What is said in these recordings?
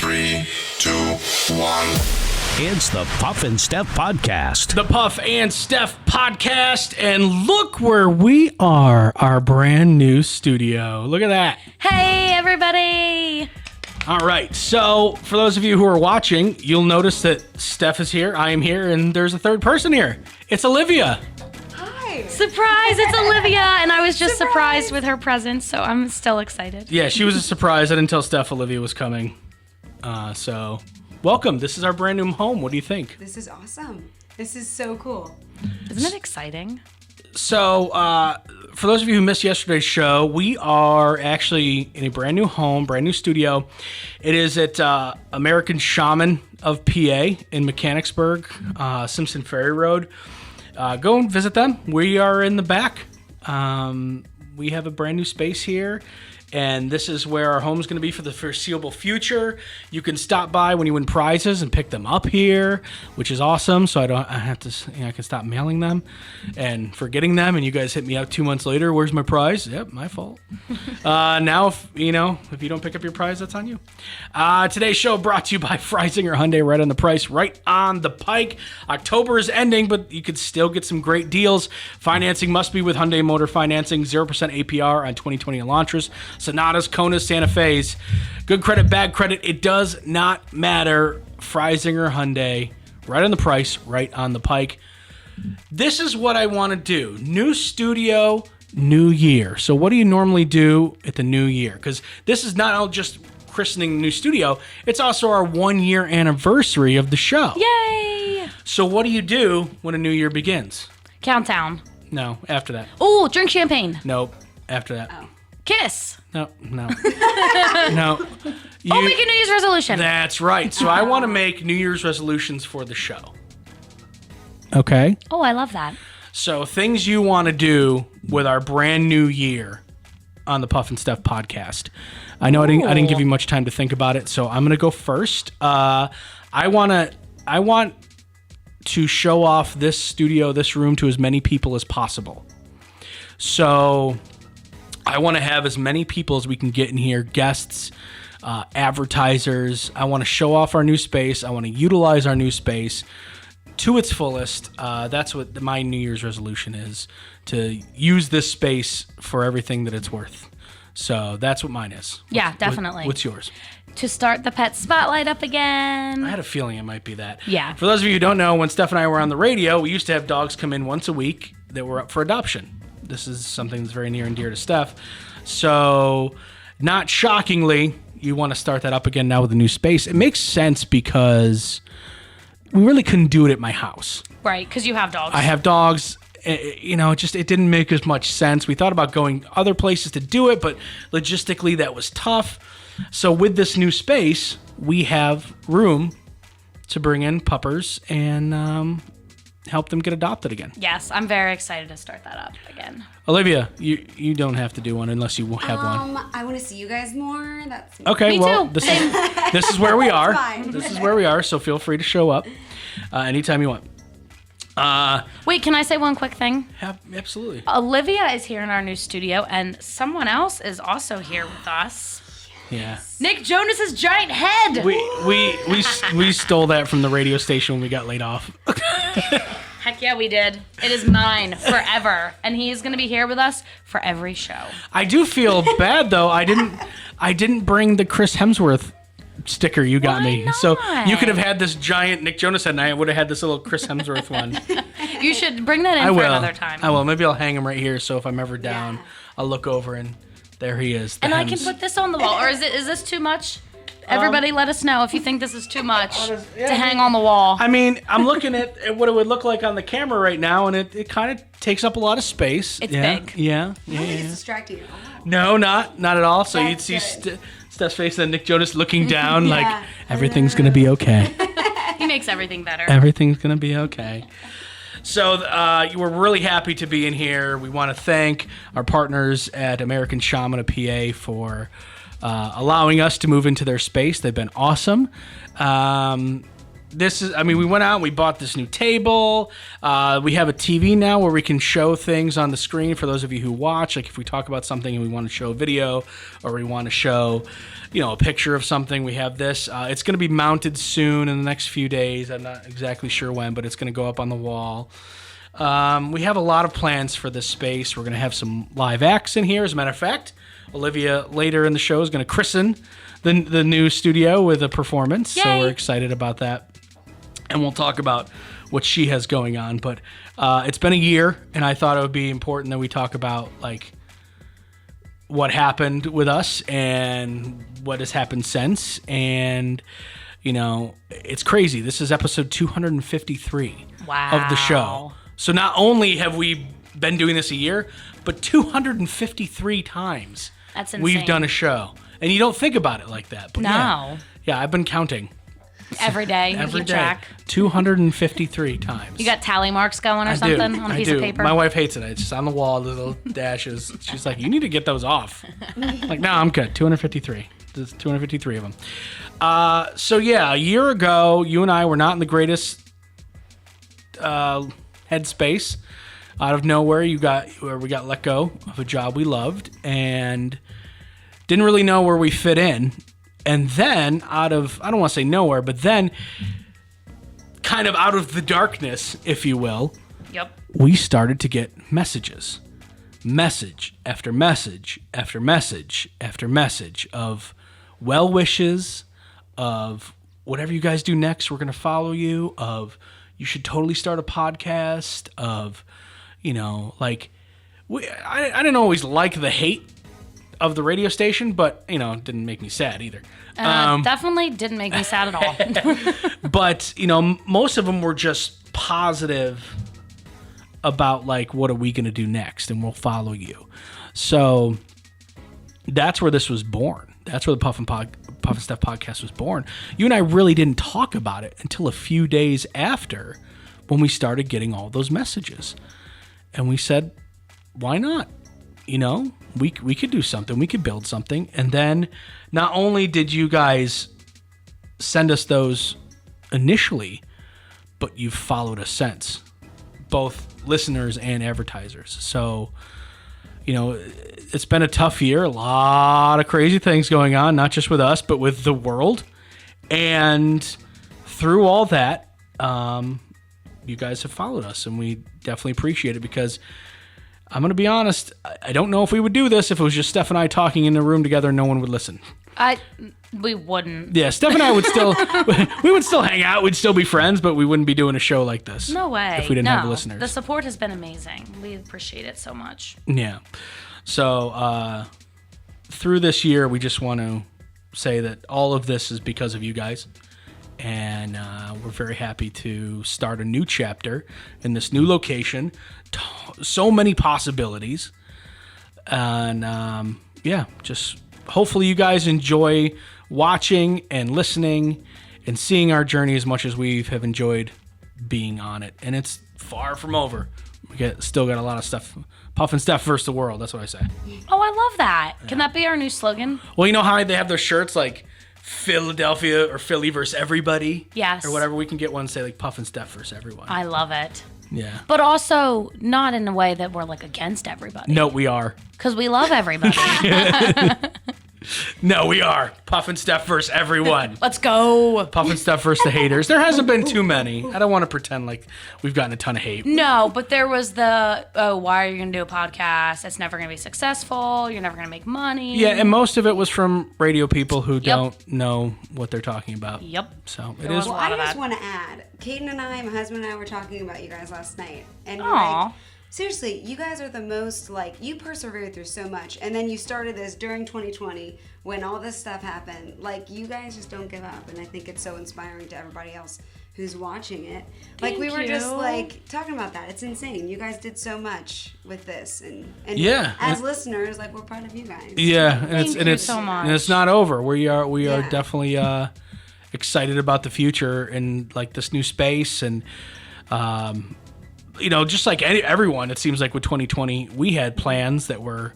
3, 2, 1. It's the Puff and Steph Podcast. The Puff and Steph Podcast, and look where we are, our brand new studio. Look at that. Hey, everybody. All right, so for those of you who are watching, you'll notice that Steph is here, I am here, and there's a third person here. It's Olivia. Surprise, it's Olivia, and I was just surprised with her presence, so I'm still excited. Yeah, she was a surprise. I didn't tell Steph Olivia was coming. So, welcome. This is our brand new home. What do you think? This is awesome. This is so cool. Isn't it exciting? So, for those of you who missed yesterday's show, we are actually in a brand new home, brand new studio. It is at American Shaman of PA in Mechanicsburg, Simpson Ferry Road. Go and visit them. We are in the back. We have a brand new space here, and this is where our home is going to be for the foreseeable future. You can stop by when you win prizes and pick them up here, which is awesome. So I can stop mailing them and forgetting them. And you guys hit me out 2 months later. Where's my prize? Yep, my fault. Now, if you don't pick up your prize, that's on you. Today's show brought to you by Freisinger Hyundai, right on the price, right on the pike. October is ending, but you could still get some great deals. Financing must be with Hyundai Motor Financing, 0% APR on 2020 Elantras, Sonatas, Konas, Santa Fe's. Good credit, bad credit, it does not matter. Freisinger Hyundai, right on the price, right on the pike. This is what I want to do. New studio, new year. So what do you normally do at the new year? Because this is not all just christening the new studio. It's also our 1 year anniversary of the show. Yay! So what do you do when a new year begins? Countdown. No, after that. Ooh, drink champagne. Nope, after that. Oh. Kiss. No. No. Make a New Year's resolution. That's right. So I want to make New Year's resolutions for the show. Okay. Oh, I love that. So things you want to do with our brand new year on the Puff and Steph podcast. I know I didn't give you much time to think about it, so I'm going to go first. I want to show off this studio, this room to as many people as possible. So I want to have as many people as we can get in here, guests, advertisers. I want to show off our new space. I want to utilize our new space to its fullest. That's what my New Year's resolution is, to use this space for everything that it's worth. So that's what mine is. Yeah, definitely. What's yours? To start the pet spotlight up again. I had a feeling it might be that. Yeah. For those of you who don't know, when Steph and I were on the radio, we used to have dogs come in once a week that were up for adoption. This is something that's very near and dear to Steph. So, not shockingly, you want to start that up again now with a new space. It makes sense because we really couldn't do it at my house. Right, because you have dogs. I have dogs. It didn't make as much sense. We thought about going other places to do it, but logistically that was tough. So with this new space, we have room to bring in puppers and help them get adopted again. Yes, I'm very excited to start that up again. Olivia, you don't have to do one unless you have one. I want to see you guys more. That's Okay, Me well, too. this is where we are. fine. This is where we are, so feel free to show up anytime you want. Wait, can I say one quick thing? Absolutely. Olivia is here in our new studio, and someone else is also here with us. Yeah. Nick Jonas's giant head. We stole that from the radio station when we got laid off. Heck yeah, we did. It is mine forever, and he is going to be here with us for every show. I do feel bad though. I didn't bring the Chris Hemsworth sticker you got Why me. not? So you could have had this giant Nick Jonas head, and I would have had this little Chris Hemsworth one. You should bring that in for another time. I will. Maybe I'll hang him right here, so if I'm ever down, I'll look over and there he is. And I can put this on the wall. Or is this too much? Everybody let us know if you think this is too much to hang on the wall. I mean, I'm looking at what it would look like on the camera right now, and it kind of takes up a lot of space. It's Yeah. big. I don't think it's distracting you. No, not at all. So That's you'd see good. Steph's face and Nick Jonas looking down like, everything's going to be okay. He makes everything better. Everything's going to be okay. So we're really happy to be in here. We want to thank our partners at American Shaman of PA for allowing us to move into their space. They've been awesome. we went out and we bought this new table. We have a TV now where we can show things on the screen for those of you who watch. Like if we talk about something and we want to show a video or we want to show, a picture of something, we have this. It's going to be mounted soon in the next few days. I'm not exactly sure when, but it's going to go up on the wall. We have a lot of plans for this space. We're going to have some live acts in here. As a matter of fact, Olivia later in the show is going to christen the new studio with a performance. Yay. So we're excited about that. And we'll talk about what she has going on. But it's been a year, and I thought it would be important that we talk about like what happened with us and what has happened since. And, it's crazy. This is episode 253 of the show. So not only have we been doing this a year, but 253 times That's insane. We've done a show. And you don't think about it like that. But no. Yeah, I've been counting. Every day. Every keep day. Track. 253 times. You got tally marks going or something on a piece of paper? My wife hates it. It's just on the wall, little dashes. She's like, you need to get those off. I'm like, no, I'm good. 253. There's 253 of them. So yeah, a year ago, you and I were not in the greatest headspace. Out of nowhere, we got let go of a job we loved and didn't really know where we fit in. And then I don't want to say nowhere, but then kind of out of the darkness, if you will, we started to get messages. Message after message after message after message of well wishes, of whatever you guys do next, we're going to follow you, of you should totally start a podcast, of, I didn't always like the hate of the radio station, but, it didn't make me sad either. Definitely didn't make me sad at all. But, most of them were just positive about, like, what are we going to do next, and we'll follow you. So that's where this was born. That's where the Puff and Steph podcast was born. You and I really didn't talk about it until a few days after when we started getting all those messages. And we said, why not? We could do something. We could build something. And then not only did you guys send us those initially, but you've followed us since, both listeners and advertisers. So, it's been a tough year. A lot of crazy things going on, not just with us, but with the world. And through all that, you guys have followed us, and we definitely appreciate it because I'm going to be honest, I don't know if we would do this if it was just Steph and I talking in a room together and no one would listen. We wouldn't. Yeah, Steph and I would still, we would still hang out. We'd still be friends, but we wouldn't be doing a show like this. No way. If we didn't have listeners. The support has been amazing. We appreciate it so much. Yeah. So through this year, we just want to say that all of this is because of you guys. And we're very happy to start a new chapter in this new location. So many possibilities. And just hopefully you guys enjoy watching and listening and seeing our journey as much as we have enjoyed being on it. And it's far from over. We still got a lot of stuff. Puff and Steph versus the world. That's what I say. Oh, I love that. Can that be our new slogan? Well, you know how they have those shirts like Philadelphia or Philly versus everybody? Yes. Or whatever. We can get one say like Puff and Steph versus everyone. I love it. Yeah. But also not in a way that we're like against everybody. No, we are. Because we love everybody. No, we are. Puff and Steph versus everyone. Let's go. Puff and Steph versus the haters. There hasn't been too many. I don't want to pretend like we've gotten a ton of hate. No, but there was why are you going to do a podcast? It's never going to be successful. You're never going to make money. Yeah, and most of it was from radio people who don't know what they're talking about. Yep. So There was is. a Well, lot I of just that. want to add, Caden and I, my husband and I were talking about you guys last night. And we're Aw. like, seriously, you guys are the most, like, you persevered through so much. And then you started this during 2020 when all this stuff happened. Like, you guys just don't give up. And I think it's so inspiring to everybody else who's watching it. Like, we Thank were just, you. like, talking about that. It's insane. You guys did so much with this. And Yeah. as listeners, like, we're proud of you guys. Yeah, and Thank you so much. And it's not over. We are Yeah. definitely excited about the future and like this new space and just like everyone, it seems like with 2020 we had plans that were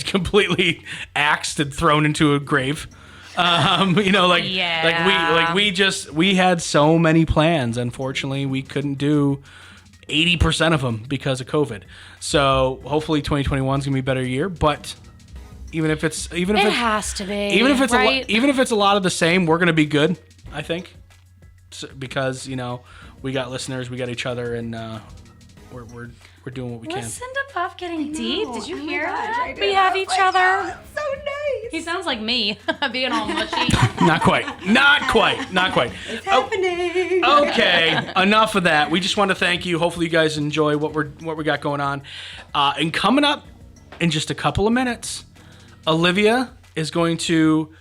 completely axed and thrown into a grave. We had so many plans. Unfortunately, we couldn't do 80% of them because of COVID. So hopefully 2021 is gonna be a better year. But even if it has to be, even if it's right? even if it's a lot of the same, we're gonna be good. I think because we got listeners, we got each other, and we're doing what we can. Listen to Puff getting deep. Did you hear gosh, that? I did. We have Oh each my other. God, so nice. He sounds like me, being all mushy. Not quite. Not quite. It's happening. Okay, enough of that. We just want to thank you. Hopefully you guys enjoy what we got going on. And coming up in just a couple of minutes, Olivia is going to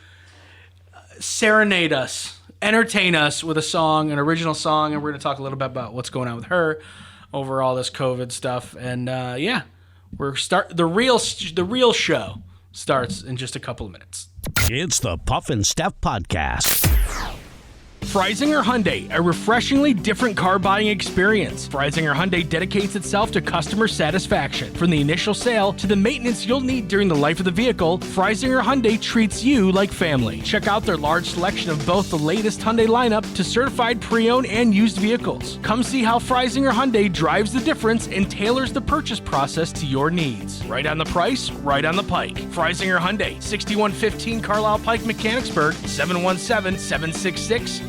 serenade us, entertain us with an original song, and we're going to talk a little bit about what's going on with her over all this COVID stuff. And the real show starts in just a couple of minutes. It's the Puff and Steph Podcast. Freisinger Hyundai, a refreshingly different car buying experience. Freisinger Hyundai dedicates itself to customer satisfaction. From the initial sale to the maintenance you'll need during the life of the vehicle, Freisinger Hyundai treats you like family. Check out their large selection of both the latest Hyundai lineup to certified pre-owned and used vehicles. Come see how Freisinger Hyundai drives the difference and tailors the purchase process to your needs. Right on the price, right on the pike. Freisinger Hyundai, 6115 Carlisle Pike, Mechanicsburg, 717-766-8422.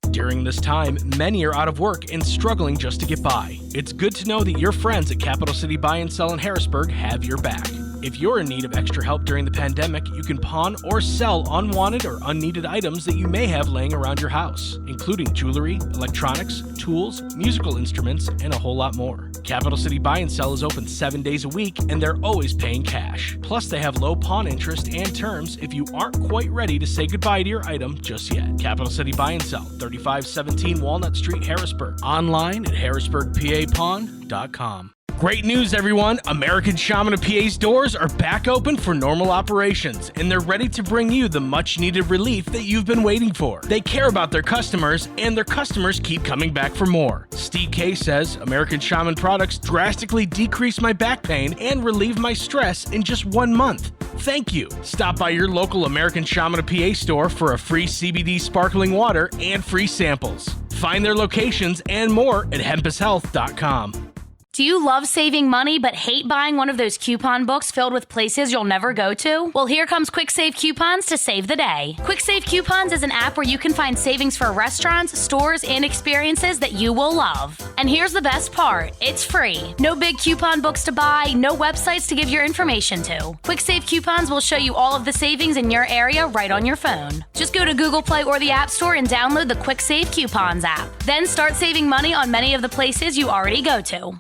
During this time, many are out of work and struggling just to get by. It's good to know that your friends at Capital City Buy and Sell in Harrisburg have your back. If you're in need of extra help during the pandemic, you can pawn or sell unwanted or unneeded items that you may have laying around your house, including jewelry, electronics, tools, musical instruments, and a whole lot more. Capital City Buy and Sell is open 7 days a week, and they're always paying cash. Plus, they have low pawn interest and terms if you aren't quite ready to say goodbye to your item just yet. Capital City Buy and Sell, 3517 Walnut Street, Harrisburg. Online at harrisburgpapawn.com. Great news, everyone! American Shaman of PA's doors are back open for normal operations, and they're ready to bring you the much-needed relief that you've been waiting for. They care about their customers, and their customers keep coming back for more. Steve K says, American Shaman products drastically decrease my back pain and relieve my stress in just 1 month. Thank you. Stop by your local American Shaman of PA store for a free CBD sparkling water and free samples. Find their locations and more at hempushealth.com. Do you love saving money but hate buying one of those coupon books filled with places you'll never go to? Well, here comes Quick Save Coupons to save the day. Quick Save Coupons is an app where you can find savings for restaurants, stores, and experiences that you will love. And here's the best part. It's free. No big coupon books to buy, no websites to give your information to. Quick Save Coupons will show you all of the savings in your area right on your phone. Just go to Google Play or the App Store and download the Quick Save Coupons app. Then start saving money on many of the places you already go to.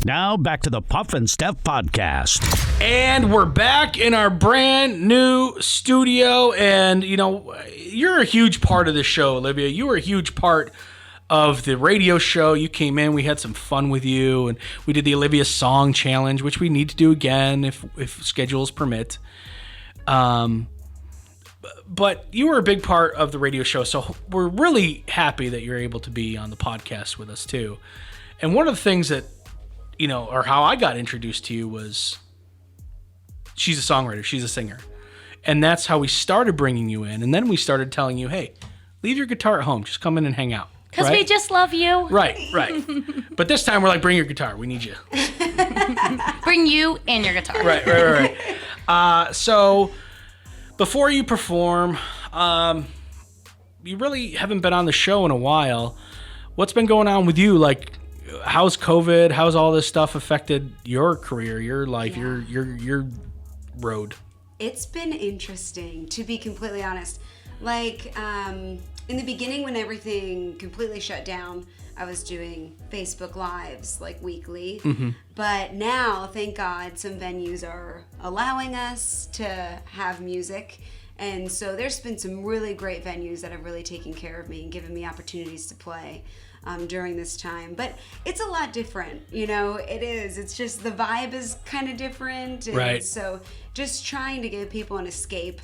Now back to the Puff and Steph Podcast. And we're back in our brand new studio. And, you're a huge part of the show, Olivia. You were a huge part of the radio show. You came in, we had some fun with you, and we did the Olivia Song Challenge, which we need to do again if schedules permit. But you were a big part of the radio show, so we're really happy that you're able to be on the podcast with us, too. And one of the things that or how I got introduced to you was she's a songwriter, she's a singer. And that's how we started bringing you in. And then we started telling you, hey, leave your guitar at home. Just come in and hang out. Because we just love you. Right. But this time we're like, bring your guitar. We need you. Bring you and your guitar. Right. So before you perform, you really haven't been on the show in a while. What's been going on with you? Like, how's COVID? How's all this stuff affected your career, your life, your road? It's been interesting, to be completely honest. Like, in the beginning when everything completely shut down, I was doing Facebook Lives like weekly. Mm-hmm. But now, thank God, some venues are allowing us to have music. And so there's been some really great venues that have really taken care of me and given me opportunities to play during this time. But it's a lot different, it is. It's just the vibe is kind of different. And right. So just trying to give people an escape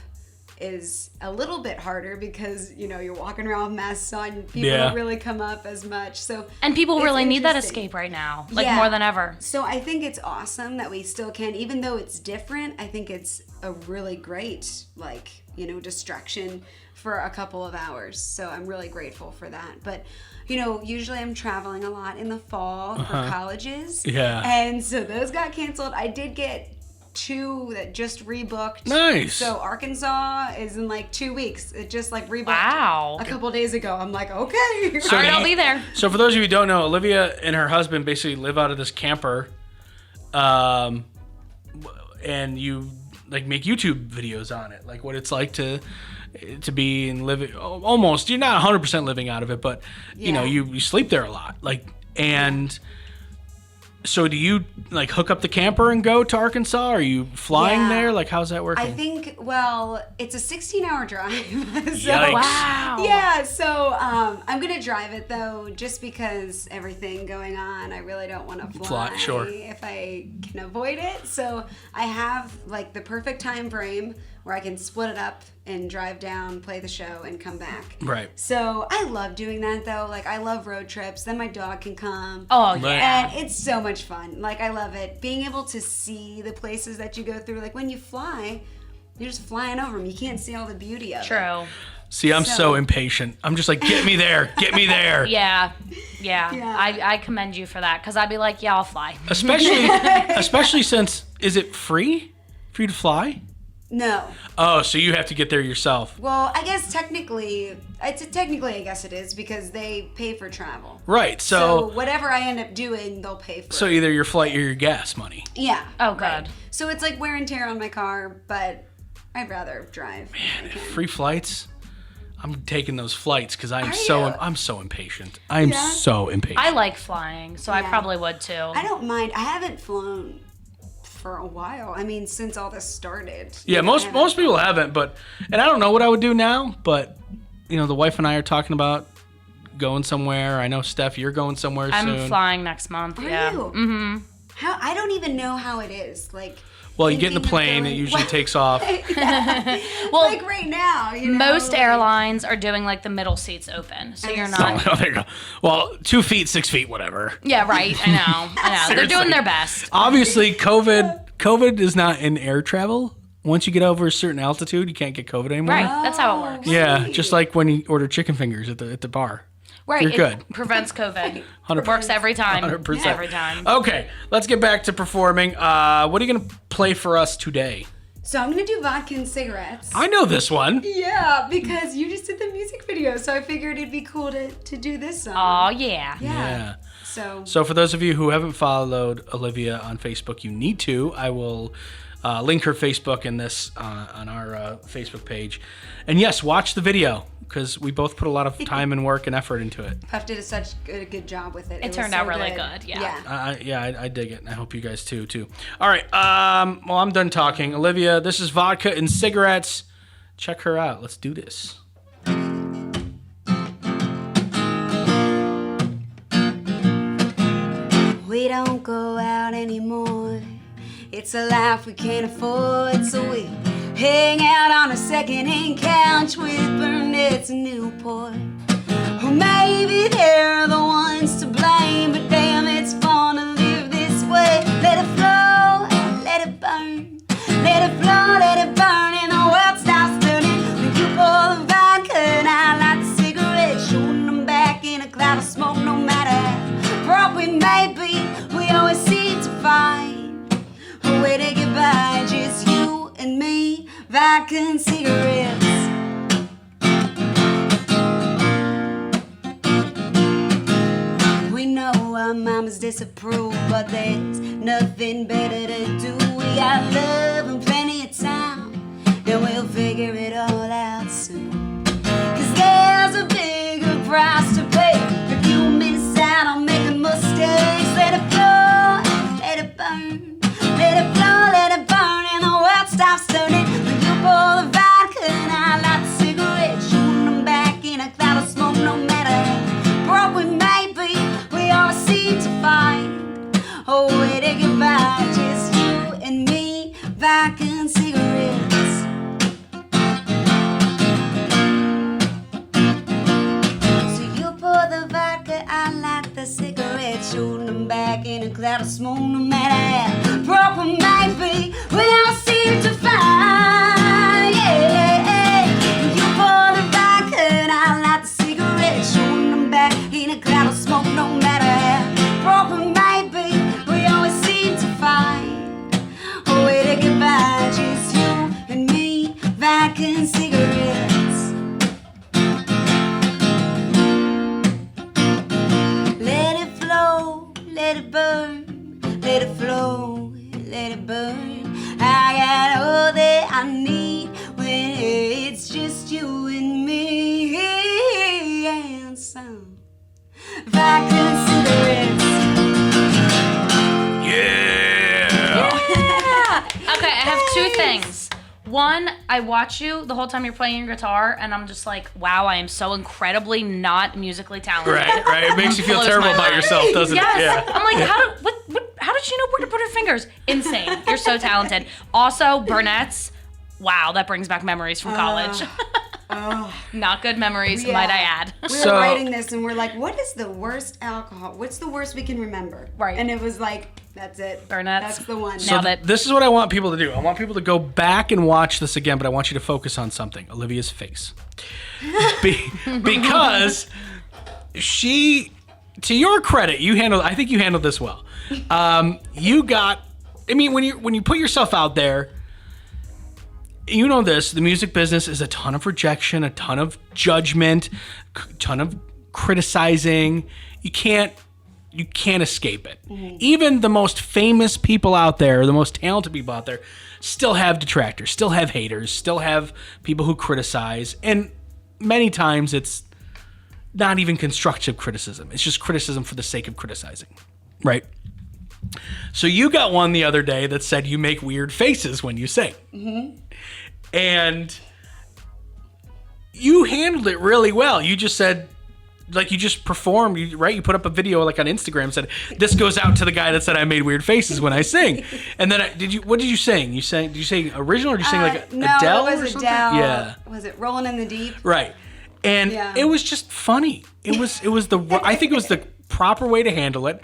is a little bit harder because, you're walking around with masks on. People don't really come up as much. And people really need that escape right now, more than ever. So I think it's awesome that we still can, even though it's different, I think it's a really great, distraction for a couple of hours. So I'm really grateful for that. But, usually I'm traveling a lot in the fall for colleges. Yeah. And so those got canceled. I did get 2 that just rebooked. Nice. So Arkansas is in like 2 weeks. It just like rebooked Wow. a couple days ago. I'm like, okay. All right, I'll be there. So for those of you who don't know, Olivia and her husband basically live out of this camper, and you like make YouTube videos on it, like what it's like to be and live almost. You're not 100% living out of it, but you sleep there a lot, and. So do you like hook up the camper and go to Arkansas? Are you flying there? Like, how's that working? I think, it's a 16-hour drive. So, Yikes. Wow. Yeah, so I'm going to drive it, though, just because everything going on. I really don't want to fly Sure. if I can avoid it. So I have, like, the perfect time frame where I can split it up and drive down, play the show, and come back. Right. So I love doing that, though. Like, I love road trips. Then my dog can come. Oh, yeah. And it's so much fun. Like, I love it. Being able to see the places that you go through. Like, when you fly, you're just flying over them. You can't see all the beauty of it. True. See, I'm so impatient. I'm just like, get me there. Get me there. Yeah. Yeah. I commend you for that, because I'd be like, yeah, I'll fly. Especially since, is it free for you to fly? No. Oh, so you have to get there yourself. Well, I guess technically I guess it is, because they pay for travel. Right. So whatever I end up doing, they'll pay for. So either your flight or your gas money. Yeah. Oh, right. good. So it's like wear and tear on my car, but I'd rather drive. Man, free flights. I'm taking those flights because I'm so impatient. I'm so impatient. I like flying, so I probably would too. I don't mind. I haven't flown for a while. I mean, since all this started. Yeah, most people haven't, and I don't know what I would do now, but the wife and I are talking about going somewhere. I know, Steph, you're going somewhere soon. I'm flying next month. Are yeah. you? Mm-hmm. How? I don't even know how it is. Like. Well, you get in the plane, it usually takes off. Well, like right now, most airlines are doing like the middle seats open, so you're not. Oh, there you go. Well, 2 feet, 6 feet, whatever. Yeah, right. I know. They're doing their best. Obviously, COVID is not in air travel. Once you get over a certain altitude, you can't get COVID anymore. Right. That's how it works. Yeah, just like when you order chicken fingers at the bar. Right. You're good. It prevents COVID. 100%. Works every time. 100%. Every time. Okay, let's get back to performing. What are you going to play for us today? So I'm going to do vodka and cigarettes. I know this one. Yeah, because you just did the music video, so I figured it'd be cool to do this song. Oh, yeah. Yeah. So for those of you who haven't followed Olivia on Facebook, you need to. I will link her Facebook in this on our Facebook page. And yes, watch the video, because we both put a lot of time and work and effort into it. Puff did such a good job with it. It turned out really good. Yeah. I dig it, and I hope you guys too. All right, well, I'm done talking. Olivia, this is Vodka and Cigarettes. Check her out. Let's do this. We don't go out anymore. It's a life we can't afford, so we hang out on a second-hand couch with Burnett's and Newport. Or maybe they're the ones to blame, but damn, it's fun to live this way. Let it flow, let it burn. Let it flow, let it burn, and the world stops turning. When you pour the vodka and I light the cigarette, shooting them back in a cloud of smoke. No matter how broke we may be, we always seem to find a way to get by. Just you and me, vodka and cigarettes. We know our mamas disapprove, but there's nothing better to do. We got love and plenty of time, and we'll figure it all out soon. 'Cause there's a bigger price to pay if you miss out on making mistakes. Let it flow, let it burn. Let it flow, let it burn, and the world stops turning. When you pour the vodka and I light the cigarette, shooting them back in a cloud of smoke. No matter how broke we may be, we always seem to find a way to get by. Just you and me, vodka and cigarettes. So you pour the vodka, I light the cigarette, shooting them back in a cloud of smoke. No matter how broke we may be, we all seem to find, yeah. One, I watch you the whole time you're playing your guitar, and I'm just like, wow, I am so incredibly not musically talented. Right. It makes you feel Blows terrible my about mind. yourself, doesn't Yes. it? Yeah. I'm like, how did she know where to put her fingers? Insane. You're so talented. Also, Burnett's. Wow, that brings back memories from college. Not good memories, Yeah. might I add. We were writing this and we're like, what is the worst alcohol? What's the worst we can remember? Right. And it was like, that's it. Burnett's. That's the one. Now that This is what I want people to do. I want people to go back and watch this again, but I want you to focus on something. Olivia's face. Because she, to your credit, I think you handled this well. When you put yourself out there, you know this, the music business is a ton of rejection, a ton of judgment, a ton of criticizing. You can't escape it. Mm-hmm. Even the most famous people out there, the most talented people out there, still have detractors, still have haters, still have people who criticize. And many times it's not even constructive criticism. It's just criticism for the sake of criticizing, right? So you got one the other day that said you make weird faces when you sing. Mm-hmm. And you handled it really well. You just said, like, you just performed, right? You put up a video like on Instagram, said, this goes out to the guy that said I made weird faces when I sing. And then what did you sing? Did you sing original or did you sing like Adele? No, it was or something? Adele. Yeah. Was it Rolling in the Deep? Right. And it was just funny. I think it was the proper way to handle it.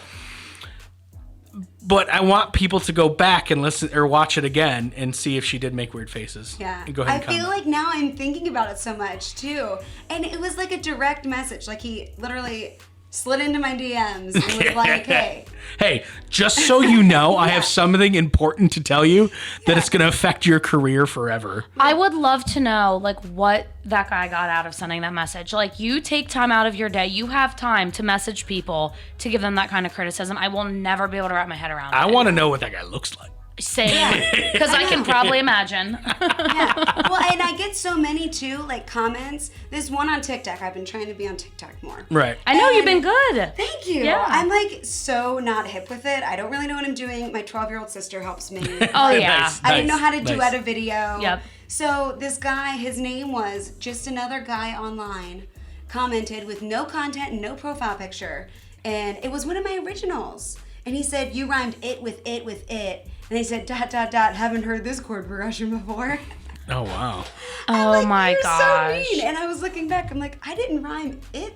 But I want people to go back and listen or watch it again and see if she did make weird faces. Yeah. And go ahead and I comment. feel like now I'm thinking about it so much too. And it was like a direct message. Like he literally slid into my DMs and was like, hey. Hey, just so you know, I have something important to tell you that it's going to affect your career forever. I would love to know, like, what that guy got out of sending that message. Like, you take time out of your day. You have time to message people to give them that kind of criticism. I will never be able to wrap my head around it. I want to know what that guy looks like. Same. Because I can probably imagine. Yeah. Well, and I get so many too, like comments. There's one on TikTok. I've been trying to be on TikTok more. Right. I know you've been good. Thank you. Yeah. I'm like so not hip with it. I don't really know what I'm doing. My 12-year-old sister helps me. Oh, yeah. Nice, I didn't know how to nice. duet a video. Yep. So this guy, his name was just another guy online, commented with no content and no profile picture. And it was one of my originals. And he said, you rhymed it with it with it. And he said, ... haven't heard this chord progression before. Oh, wow. Oh, my You're gosh. so mean. And I was looking back, I'm like, I didn't rhyme it.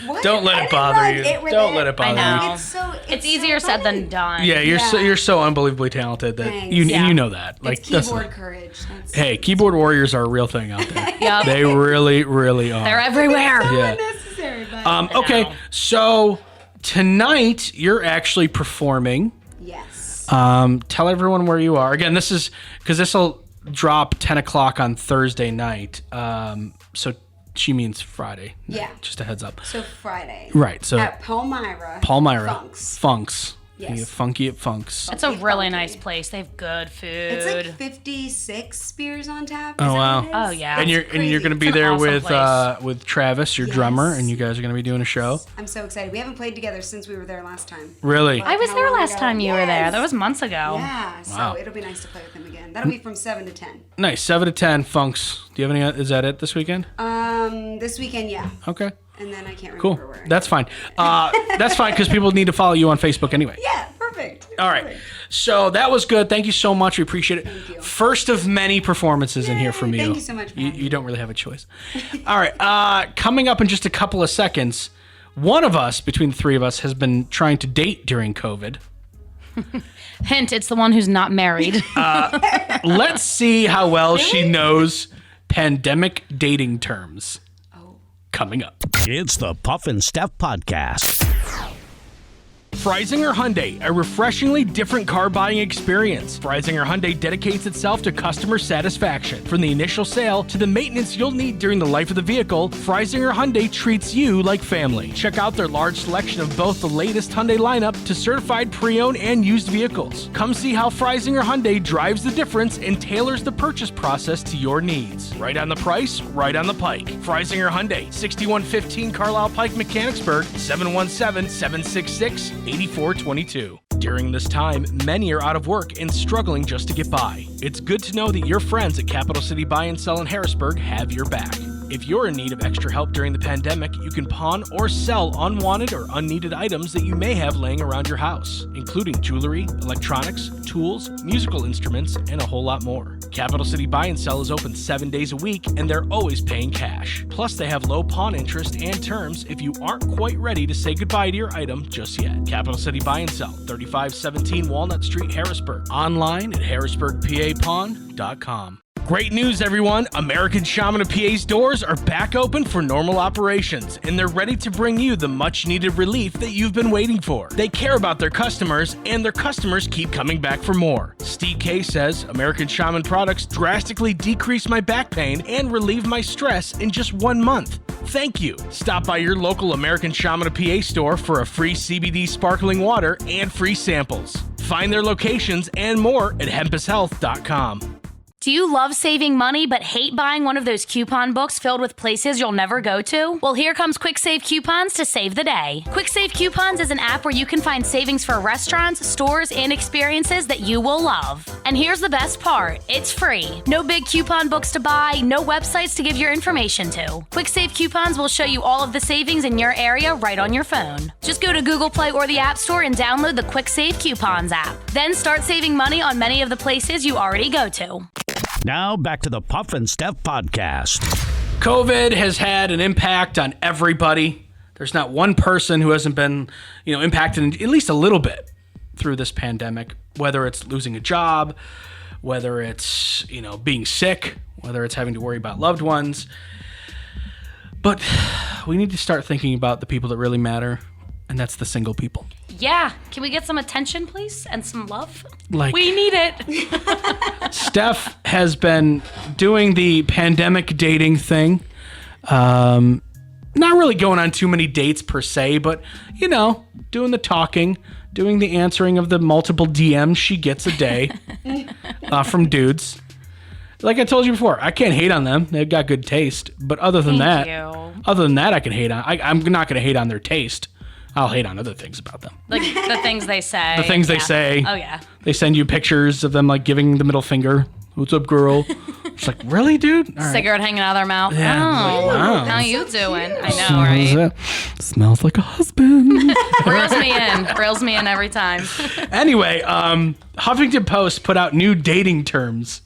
What? Don't let I it didn't bother rhyme you. it with Don't it. let it bother I know. you. It's easier so said funny. than done. Yeah, you're so unbelievably talented that Thanks. you Yeah. know that. Like It's that's keyboard courage. That's Hey, keyboard warriors are a real thing out there. Yep. They really, really are. They're everywhere. Yeah. unnecessary, but Okay, know. so tonight you're actually performing. yes. Tell everyone where you are. Again, this is because this will drop 10 o'clock on Thursday night. So she means Friday. Yeah. Just a heads up. So Friday. Right. So At Palmyra. Funks. Yes. Yeah, funky at Funks. It's a Funky, really funky. nice place. They have good food. It's like 56 beers on tap. Oh, wow. Oh, yeah. And you're crazy. going to be It's an there awesome with Travis, your drummer, and you guys are going to be doing a show. I'm so excited. We haven't played together since we were there last time. Really? I was How there long last ago? time you were there. Yes. That was months ago. Yeah, so Wow. it'll be nice to play with him again. That'll be from 7 to 10. Nice. 7 to 10 Funks. Do you have any? Is that it this weekend? This weekend, yeah. Okay. And then I can't remember Cool. where. That's fine. That's fine because people need to follow you on Facebook anyway. Yeah, perfect. All right. So that was good. Thank you so much. We appreciate it. Thank you. First of many performances in here from you. Thank you so much for having me. You don't really have a choice. All right. Coming up in just a couple of seconds, one of us, between the three of us, has been trying to date during COVID. Hint, it's the one who's not married. Let's see how well she knows pandemic dating terms. Coming up. It's the Puff and Steph Podcast. Freisinger Hyundai, a refreshingly different car buying experience. Freisinger Hyundai dedicates itself to customer satisfaction. From the initial sale to the maintenance you'll need during the life of the vehicle, Freisinger Hyundai treats you like family. Check out their large selection of both the latest Hyundai lineup to certified pre-owned and used vehicles. Come see how Freisinger Hyundai drives the difference and tailors the purchase process to your needs. Right on the price, right on the pike. Freisinger Hyundai, 6115 Carlisle Pike, Mechanicsburg, 717-766-8422. During this time, many are out of work and struggling just to get by. It's good to know that your friends at Capital City Buy and Sell in Harrisburg have your back. If you're in need of extra help during the pandemic, you can pawn or sell unwanted or unneeded items that you may have laying around your house, including jewelry, electronics, tools, musical instruments, and a whole lot more. Capital City Buy and Sell is open 7 days a week, and they're always paying cash. Plus, they have low pawn interest and terms if you aren't quite ready to say goodbye to your item just yet. Capital City Buy and Sell, 3517 Walnut Street, Harrisburg. Online at harrisburgpapawn.com. Great news, everyone! American Shaman of PA's doors are back open for normal operations, and they're ready to bring you the much-needed relief that you've been waiting for. They care about their customers, and their customers keep coming back for more. Steve K says, American Shaman products drastically decrease my back pain and relieve my stress in just 1 month. Thank you. Stop by your local American Shaman of PA store for a free CBD sparkling water and free samples. Find their locations and more at hempushealth.com. Do you love saving money but hate buying one of those coupon books filled with places you'll never go to? Well, here comes Quick Save Coupons to save the day. Quick Save Coupons is an app where you can find savings for restaurants, stores, and experiences that you will love. And here's the best part, it's free. No big coupon books to buy, no websites to give your information to. Quick Save Coupons will show you all of the savings in your area right on your phone. Just go to Google Play or the App Store and download the Quick Save Coupons app. Then start saving money on many of the places you already go to. Now back to the Puff and Steph Podcast. COVID has had an impact on everybody. There's not one person who hasn't been, impacted at least a little bit through this pandemic, whether it's losing a job, whether it's, being sick, whether it's having to worry about loved ones. But we need to start thinking about the people that really matter, and that's the single people. Yeah. Can we get some attention, please? And some love? We need it. Steph has been doing the pandemic dating thing. Not really going on too many dates per se, but, doing the talking, doing the answering of the multiple DMs she gets a day from dudes. Like I told you before, I can't hate on them. They've got good taste. But other than that, I can hate on. I'm not going to hate on their taste. I'll hate on other things about them. Like the things they say. The things they say. Oh, yeah. They send you pictures of them, giving the middle finger. What's up, girl? It's like, really, dude? All right. Cigarette hanging out of their mouth. Yeah, Oh, wow. How you doing? I know, right? Smells like a husband. Reels me in every time. Anyway, Huffington Post put out new dating terms.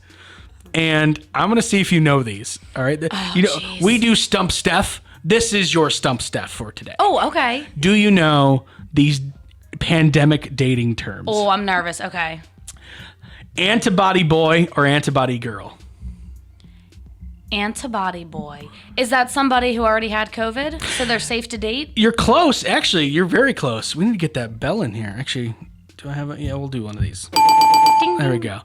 And I'm going to see if you know these. All right? Geez. We do Stump Steph. This is your Stump Steph for today. Oh, okay. Do you know these pandemic dating terms? Oh, I'm nervous. Okay. Antibody boy or antibody girl? Antibody boy. Is that somebody who already had COVID, so they're safe to date? You're close. Actually, you're very close. We need to get that bell in here. Actually, do I have it? Yeah, we'll do one of these. Ding. There we go.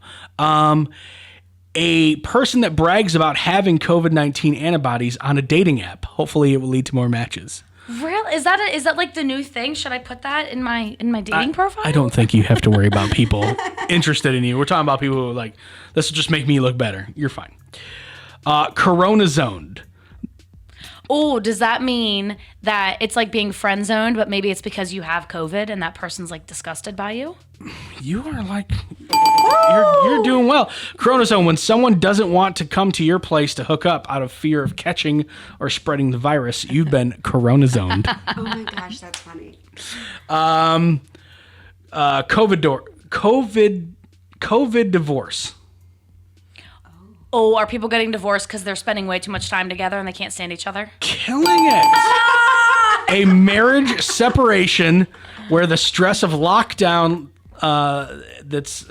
A person that brags about having COVID-19 antibodies on a dating app. Hopefully, it will lead to more matches. Really? Is that like the new thing? Should I put that in my dating profile? I don't think you have to worry about people interested in you. We're talking about people who this will just make me look better. You're fine. Corona zoned. Oh, does that mean that it's like being friend zoned, but maybe it's because you have COVID and that person's disgusted by you? You are you're doing well. Corona zone, when someone doesn't want to come to your place to hook up out of fear of catching or spreading the virus, you've been Corona zoned. Oh my gosh, that's funny. COVID divorce. Oh, are people getting divorced because they're spending way too much time together and they can't stand each other? Killing it. A marriage separation where the stress of lockdown that's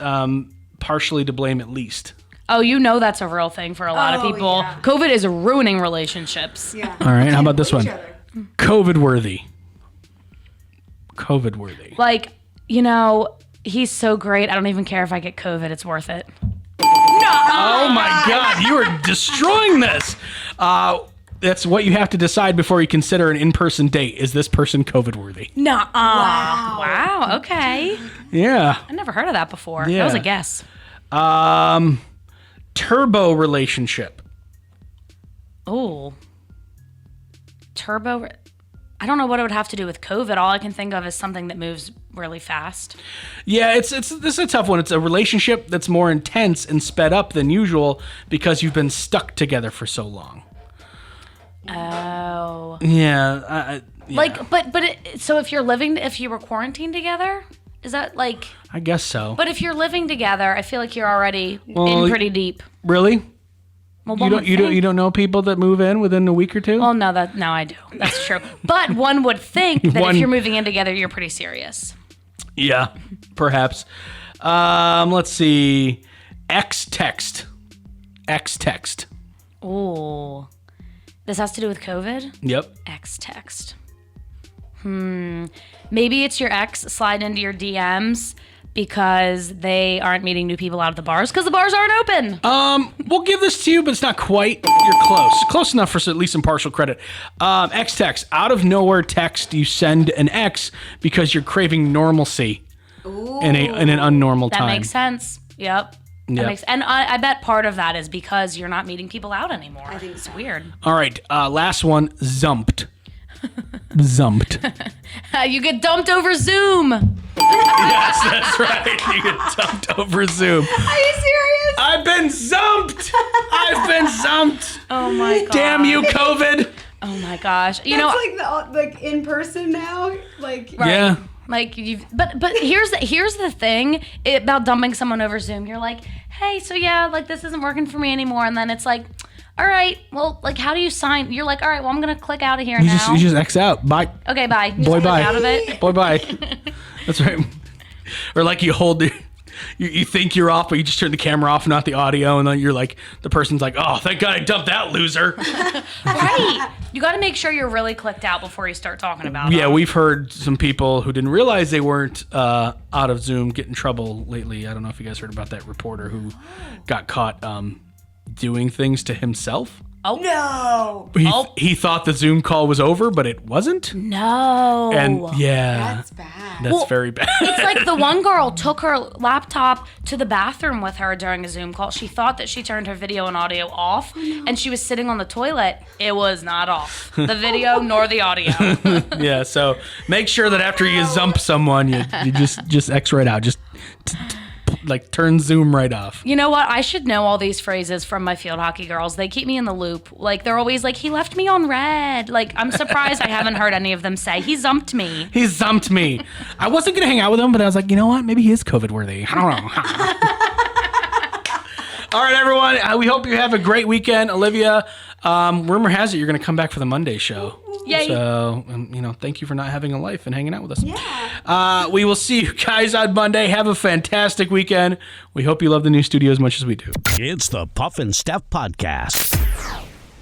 partially to blame at least. Oh, that's a real thing for a lot of people. Yeah. COVID is ruining relationships. Yeah. All right, how about this one? COVID worthy. He's so great. I don't even care if I get COVID. It's worth it. Oh my God, you are destroying this. That's what you have to decide before you consider an in-person date. Is this person COVID worthy? No. Wow. Okay. Yeah. I never heard of that before. Yeah. That was a guess. Turbo relationship. Oh. Turbo. I don't know what it would have to do with COVID. All I can think of is something that moves really fast. Yeah, this is a tough one. It's a relationship that's more intense and sped up than usual because you've been stuck together for so long. Oh. Yeah. Like, so if you were quarantined together, is that like? I guess so. But if you're living together, I feel like you're already in pretty deep. Really? Well, You don't know people that move in within a week or two? Well, no, I do. That's true. But one would think that if you're moving in together, you're pretty serious. Yeah, perhaps. Let's see. X-text. Ooh. This has to do with COVID? Yep. X-text. Maybe it's your ex slide into your DMs because they aren't meeting new people out of the bars because the bars aren't open. We'll give this to you, but it's not quite. You're close. Close enough for at least some partial credit. X-text. Out of nowhere text you send an ex because you're craving normalcy in an unnormal time. That makes sense. Yep. And I bet part of that is because you're not meeting people out anymore. I think it's weird. All right. Last one. Zumped. Zumped. You get dumped over Zoom. Yes, that's right. You get dumped over Zoom. Are you serious? I've been zumped. Oh my god. Damn you, COVID. Oh my gosh. That's like in person now. Like right. Yeah. Like but here's the thing about dumping someone over Zoom. You're like, hey, so yeah, like this isn't working for me anymore, and then it's like, all right, well, like how do you sign? You're like, all right, well, I'm gonna click out of here now. You just X out. Bye. Okay, bye. You Boy, just bye. click out of it. Boy, bye. That's right. Or like you hold the. You think you're off, but you just turn the camera off, not the audio, and then you're like, the person's like, oh, thank God I dumped that loser. Right. You got to make sure you're really clicked out before you start talking about it. Yeah, we've heard some people who didn't realize they weren't out of Zoom get in trouble lately. I don't know if you guys heard about that reporter who got caught doing things to himself. Oh. No. He thought the Zoom call was over, but it wasn't. No. And yeah. That's bad. That's very bad. It's like the one girl took her laptop to the bathroom with her during a Zoom call. She thought that she turned her video and audio off, and she was sitting on the toilet. It was not off. The video nor the audio. Yeah, so make sure that after you zump someone, you just X right out. Just like turn Zoom right off. You know what? I should know all these phrases from my field hockey girls. They keep me in the loop. Like they're always like, he left me on red. Like I'm surprised I haven't heard any of them say he zumped me. He zumped me. I wasn't gonna hang out with him, but I was like, you know what? Maybe he is COVID worthy. I don't know. All right, everyone. We hope you have a great weekend, Olivia. Rumor has it you're gonna come back for the Monday show. Yay. So, thank you for not having a life and hanging out with us. Yeah. We will see you guys on Monday. Have a fantastic weekend. We hope you love the new studio as much as we do. It's the Puff and Steph Podcast.